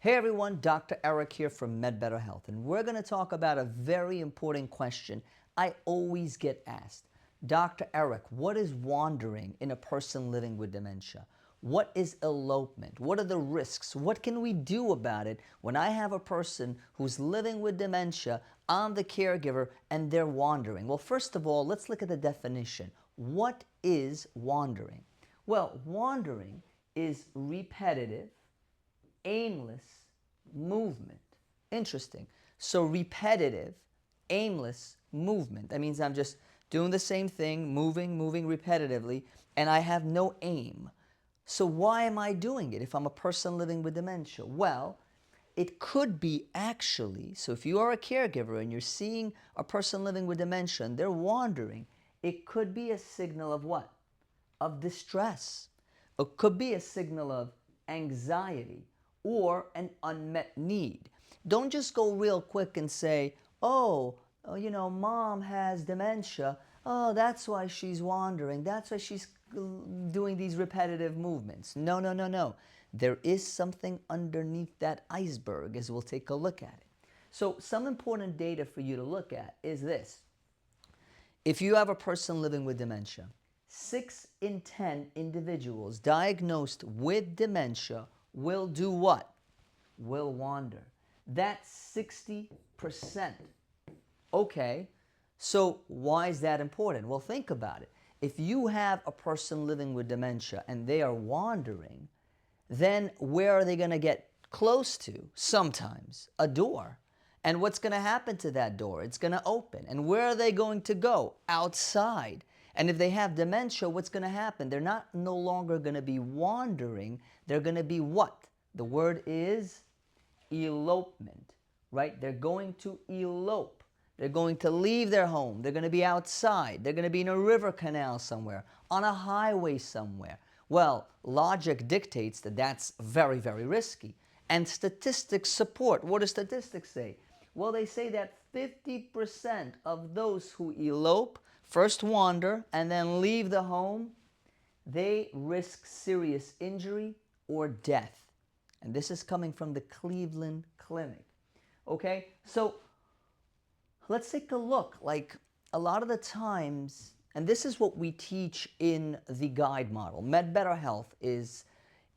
Hey everyone, Dr. Eric here from Better Health, and we're going to talk about a very important question I always get asked. Dr. Eric, what is wandering in a person living with dementia? What is elopement? What are the risks? What can we do about it when I have a person who's living with dementia, I'm the caregiver, and they're wandering? Well, first of all, let's look at the definition. What is wandering? Well, wandering is repetitive, aimless movement. Interesting. So repetitive, aimless movement. That means I'm just doing the same thing, moving repetitively, and I have no aim. So why am I doing it if I'm a person living with dementia? Well, it could be actually, so if you are a caregiver and you're seeing a person living with dementia and they're wandering, it could be a signal of what? Of distress. It could be a signal of anxiety or an unmet need. Don't just go real quick and say, mom has dementia. Oh, that's why she's wandering. That's why she's doing these repetitive movements. No. There is something underneath that iceberg, as we'll take a look at it. So some important data for you to look at is this. If you have a person living with dementia, 6 in 10 individuals diagnosed with dementia will do what? Will wander. That's 60%. Okay, so why is that important? Well, think about it. If you have a person living with dementia and they are wandering, then where are they going to get close to? Sometimes a door. And what's going to happen to that door? It's going to open. And where are they going to go? Outside. And if they have dementia, what's going to happen? They're no longer going to be wandering. They're going to be what? The word is elopement, right? They're going to elope. They're going to leave their home. They're going to be outside. They're going to be in a river canal somewhere, on a highway somewhere. Well, logic dictates that that's very, very risky. And statistics support. What do statistics say? Well, they say that 50% of those who elope, first wander, and then leave the home, they risk serious injury or death. And this is coming from the Cleveland Clinic. Okay, so let's take a look. Like a lot of the times, and this is what we teach in the guide model. Better Health is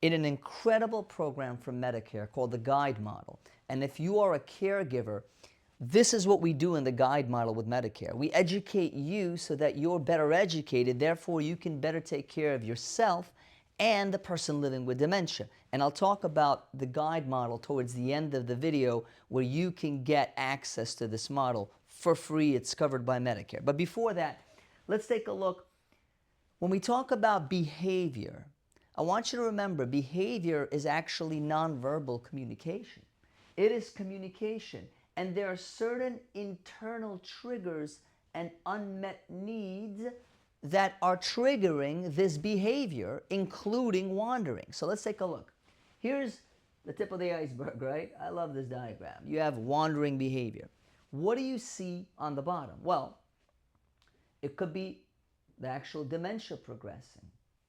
in an incredible program from Medicare called the guide model. And if you are a caregiver, this is what we do in the guide model with Medicare. We educate you so that you're better educated, therefore you can better take care of yourself and the person living with dementia. And I'll talk about the guide model towards the end of the video where you can get access to this model for free. It's covered by Medicare. But before that, let's take a look. When we talk about behavior, I want you to remember behavior is actually nonverbal communication. It is communication. And there are certain internal triggers and unmet needs that are triggering this behavior, including wandering. So let's take a look. Here's the tip of the iceberg, right? I love this diagram. You have wandering behavior. What do you see on the bottom? Well, it could be the actual dementia progressing.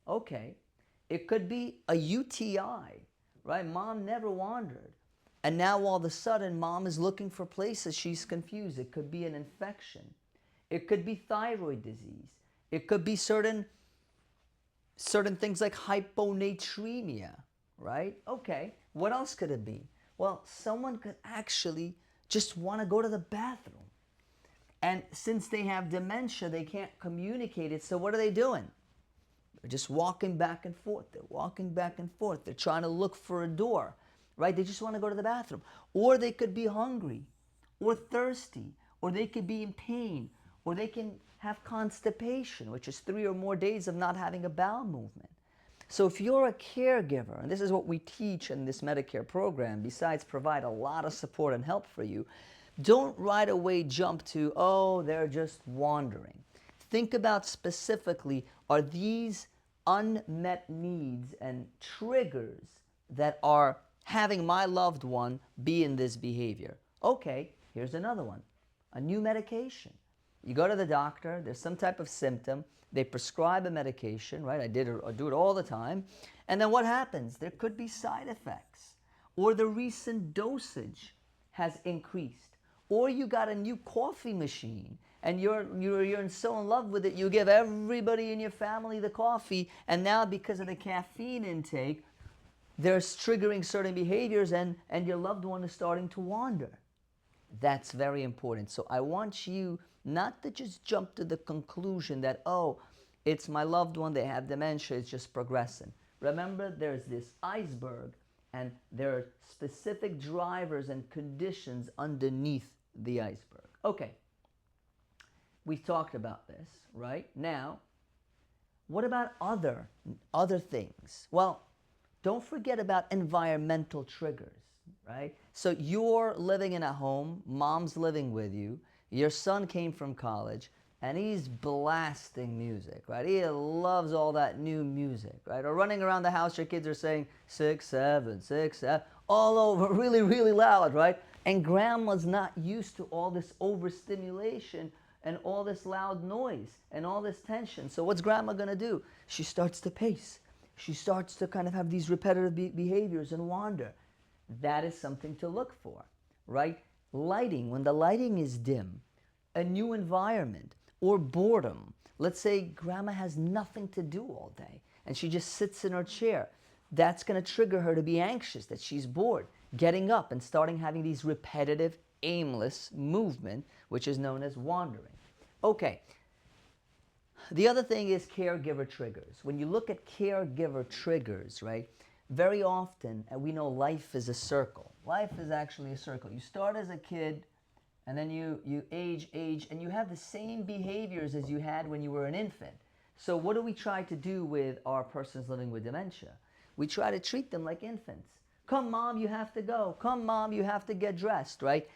Okay. It could be a UTI, right? Mom never wandered. And now all of a sudden, mom is looking for places. She's confused. It could be an infection. It could be thyroid disease. It could be certain things like hyponatremia, right? Okay, what else could it be? Well, someone could actually just want to go to the bathroom. And since they have dementia, they can't communicate it. So what are they doing? They're just walking back and forth. They're walking back and forth. They're trying to look for a door, right? They just want to go to the bathroom. Or they could be hungry or thirsty, or they could be in pain, or they can have constipation, which is 3 or more days of not having a bowel movement. So if you're a caregiver, and this is what we teach in this Medicare program, besides provide a lot of support and help for you, don't right away jump to, oh, they're just wandering. Think about specifically, are these unmet needs and triggers that are having my loved one be in this behavior? Okay, here's another one, a new medication. You go to the doctor, there's some type of symptom, they prescribe a medication, right? I do it all the time. And then what happens? There could be side effects. or the recent dosage has increased, or you got a new coffee machine and you're so in love with it, you give everybody in your family the coffee, and now because of the caffeine intake, they're triggering certain behaviors, and your loved one is starting to wander. That's very important. So I want you not to just jump to the conclusion that, oh, it's my loved one, they have dementia, it's just progressing. Remember, there's this iceberg, and there are specific drivers and conditions underneath the iceberg. Okay, we've talked about this, right? Now, what about other things? Well, don't forget about environmental triggers, right? So you're living in a home, mom's living with you, your son came from college, and he's blasting music, right? He loves all that new music, right? Or running around the house, your kids are saying 6, 7, 6, 7, all over, really, really loud, right? And grandma's not used to all this overstimulation and all this loud noise and all this tension. So what's grandma gonna do? She starts to pace. She starts to kind of have these repetitive behaviors and wander. That is something to look for, right? Lighting, when the lighting is dim, a new environment, or boredom. Let's say grandma has nothing to do all day and she just sits in her chair. That's going to trigger her to be anxious, that she's bored, getting up and starting having these repetitive, aimless movement, which is known as wandering. Okay. The other thing is caregiver triggers. When you look at caregiver triggers, right, very often, and we know life is a circle. Life is actually a circle. You start as a kid, and then you age, and you have the same behaviors as you had when you were an infant. So what do we try to do with our persons living with dementia? We try to treat them like infants. Come, mom, you have to go. Come, mom, you have to get dressed, right?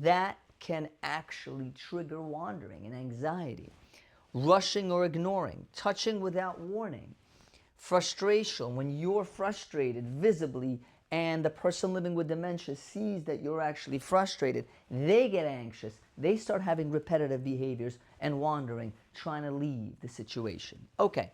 That can actually trigger wandering and anxiety. Rushing or ignoring, touching without warning, frustration, when you're frustrated visibly and the person living with dementia sees that you're actually frustrated, they get anxious, they start having repetitive behaviors and wandering, trying to leave the situation. Okay,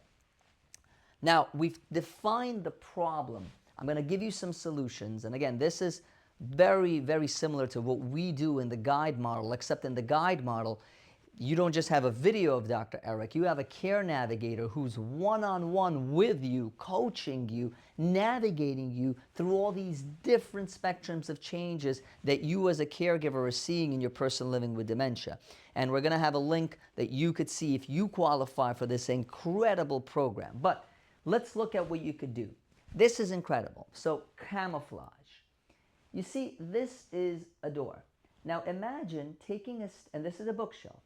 now we've defined the problem. I'm going to give you some solutions, and again, this is very, very similar to what we do in the guide model, except in the guide model, you don't just have a video of Dr. Eric, you have a care navigator who's one-on-one with you, coaching you, navigating you through all these different spectrums of changes that you as a caregiver are seeing in your person living with dementia. And we're going to have a link that you could see if you qualify for this incredible program. But let's look at what you could do. This is incredible. So camouflage. You see, this is a door. Now imagine taking and this is a bookshelf.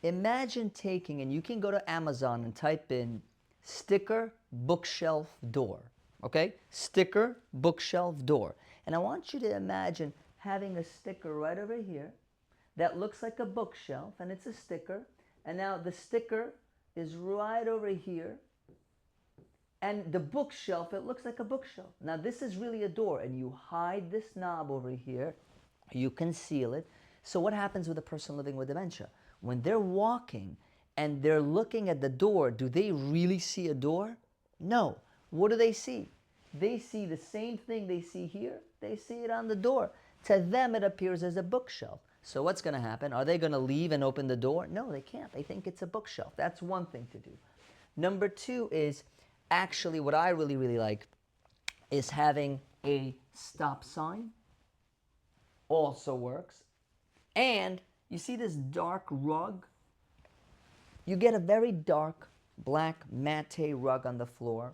Imagine taking, and you can go to Amazon and type in sticker bookshelf door, okay? Sticker bookshelf door. And I want you to imagine having a sticker right over here that looks like a bookshelf, and it's a sticker. And now the sticker is right over here. And the bookshelf, it looks like a bookshelf. Now this is really a door, and you hide this knob over here. You conceal it. So what happens with a person living with dementia? When they're walking and they're looking at the door, do they really see a door? No. What do they see? They see the same thing they see here. They see it on the door. To them, it appears as a bookshelf. So what's going to happen? Are they going to leave and open the door? No, they can't. They think it's a bookshelf. That's one thing to do. Number two is actually what I really, really like is having a stop sign. Also works. And you see this dark rug? You get a very dark black matte rug on the floor,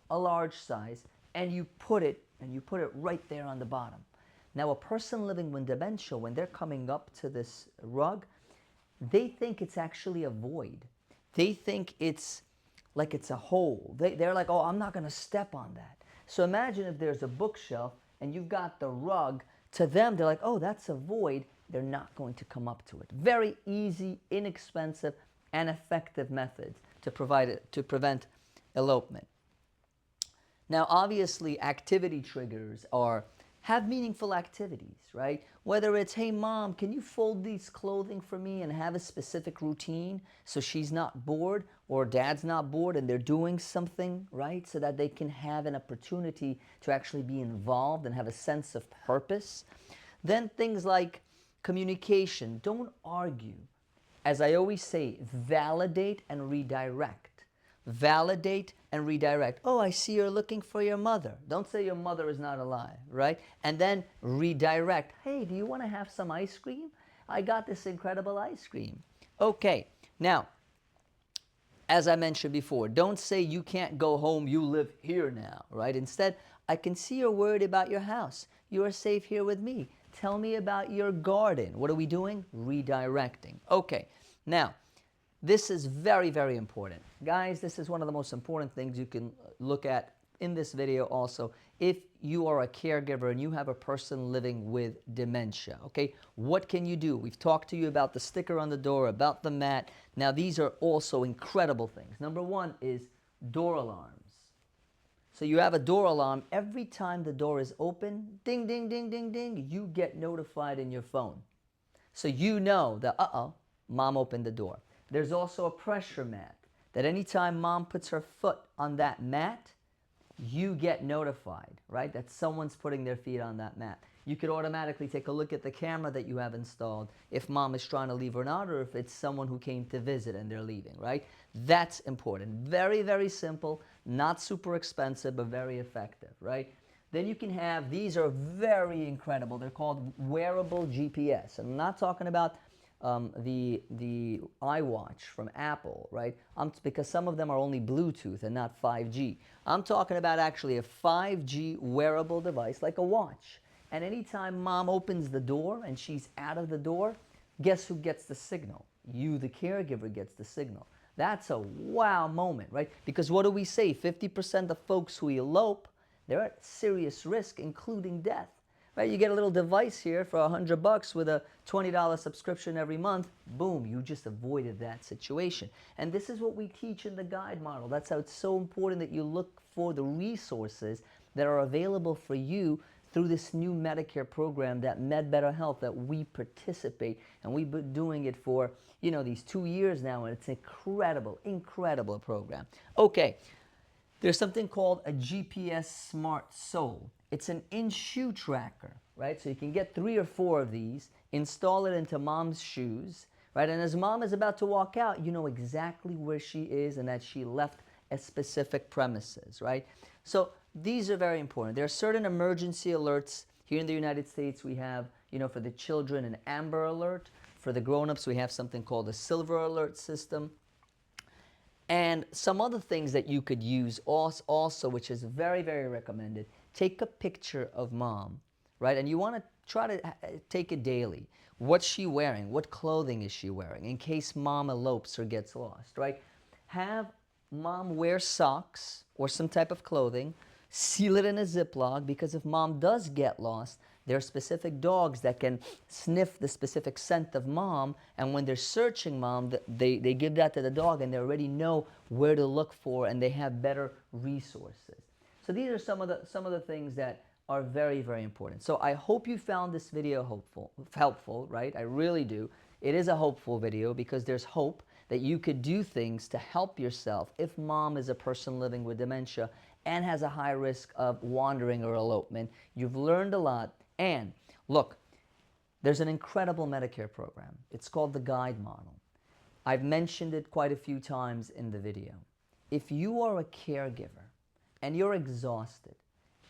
a large size, and you put it right there on the bottom. Now a person living with dementia, when they're coming up to this rug, they think it's actually a void. They think it's like it's a hole. They're like, oh, I'm not going to step on that. So imagine if there's a bookshelf and you've got the rug. To them, they're like, oh, that's a void. They're not going to come up to it. Very easy, inexpensive, and effective methods to prevent elopement. Now, obviously, activity triggers are Have meaningful activities, right? Whether it's, hey mom, can you fold these clothing for me, and have a specific routine so she's not bored or dad's not bored and they're doing something, right? So that they can have an opportunity to actually be involved and have a sense of purpose. Then things like communication. Don't argue. As I always say, validate and redirect. Validate and redirect. Oh, I see you're looking for your mother. Don't say your mother is not alive, right? And then redirect. Hey, do you want to have some ice cream? I got this incredible ice cream. Okay, now, as I mentioned before, don't say you can't go home, you live here now, right? Instead, I can see you're worried about your house. You are safe here with me. Tell me about your garden. What are we doing? Redirecting. Okay, now, this is very, very important. Guys, this is one of the most important things you can look at in this video also. If you are a caregiver and you have a person living with dementia, okay, what can you do? We've talked to you about the sticker on the door, about the mat. Now, these are also incredible things. Number one is door alarms. So you have a door alarm. Every time the door is open, ding, ding, ding, ding, ding, you get notified in your phone. So you know that, mom opened the door. There's also a pressure mat that anytime mom puts her foot on that mat, you get notified, right? That someone's putting their feet on that mat. You could automatically take a look at the camera that you have installed if mom is trying to leave or not, or if it's someone who came to visit and they're leaving, right? That's important. Very, very simple, not super expensive, but very effective, right? Then you can have, these are very incredible. They're called wearable GPS. I'm not talking about the iWatch from Apple, right? Because some of them are only Bluetooth and not 5G. I'm talking about actually a 5G wearable device like a watch. And anytime mom opens the door and she's out of the door, guess who gets the signal? You, the caregiver, gets the signal. That's a wow moment, right? Because what do we say? 50% of folks who elope, they're at serious risk, including death. Right, you get a little device here for $100 with a $20 subscription every month. Boom, you just avoided that situation. And this is what we teach in the guide model. That's how it's so important that you look for the resources that are available for you through this new Medicare program, that Med Better Health, that we participate. And we've been doing it for, these 2 years now, and it's an incredible, incredible program. Okay, there's something called a GPS Smart Sole. It's an in-shoe tracker, right? So you can get 3 or 4 of these, install it into mom's shoes, right? And as mom is about to walk out, you know exactly where she is and that she left a specific premises, right? So these are very important. There are certain emergency alerts. Here in the United States, we have, for the children, an Amber Alert. For the grown-ups, we have something called a Silver Alert system. And some other things that you could use also, which is very, very recommended. Take a picture of mom, right? And you want to try to take it daily. What's she wearing? What clothing is she wearing? In case mom elopes or gets lost, right? Have mom wear socks or some type of clothing. Seal it in a Ziploc, because if mom does get lost, there are specific dogs that can sniff the specific scent of mom, and when they're searching mom, they give that to the dog, and they already know where to look for, and they have better resources. So these are some of the things that are very, very important. So I hope you found this video helpful, right? I really do. It is a hopeful video because there's hope that you could do things to help yourself if mom is a person living with dementia and has a high risk of wandering or elopement. You've learned a lot. And look, there's an incredible Medicare program. It's called the Guide Model. I've mentioned it quite a few times in the video. If you are a caregiver and you're exhausted,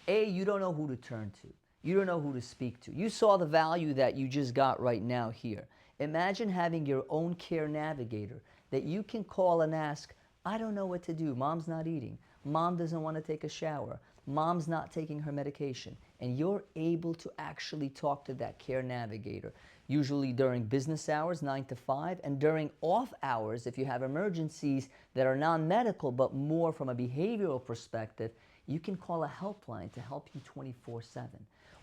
you don't know who to turn to. You don't know who to speak to. You saw the value that you just got right now here. Imagine having your own care navigator that you can call and ask, I don't know what to do. Mom's not eating. Mom doesn't want to take a shower. Mom's not taking her medication. And you're able to actually talk to that care navigator, usually during business hours, 9 to 5, and during off hours, if you have emergencies that are non-medical but more from a behavioral perspective, you can call a helpline to help you 24/7.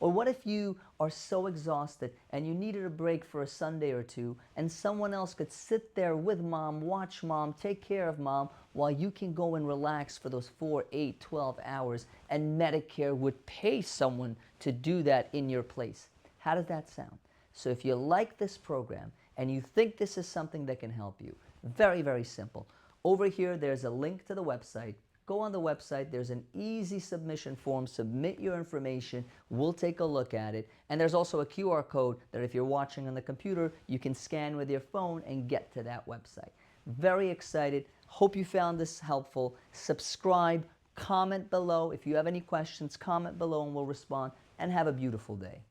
Or what if you are so exhausted and you needed a break for a Sunday or two, and someone else could sit there with mom, watch mom, take care of mom, while you can go and relax for those 4, 8, 12 hours, and Medicare would pay someone to do that in your place. How does that sound? So if you like this program and you think this is something that can help you, very, very simple. Over here, there's a link to the website. Go on the website. There's an easy submission form. Submit your information. We'll take a look at it. And there's also a QR code that if you're watching on the computer, you can scan with your phone and get to that website. Very excited. Hope you found this helpful. Subscribe. Comment below. If you have any questions, comment below and we'll respond. And have a beautiful day.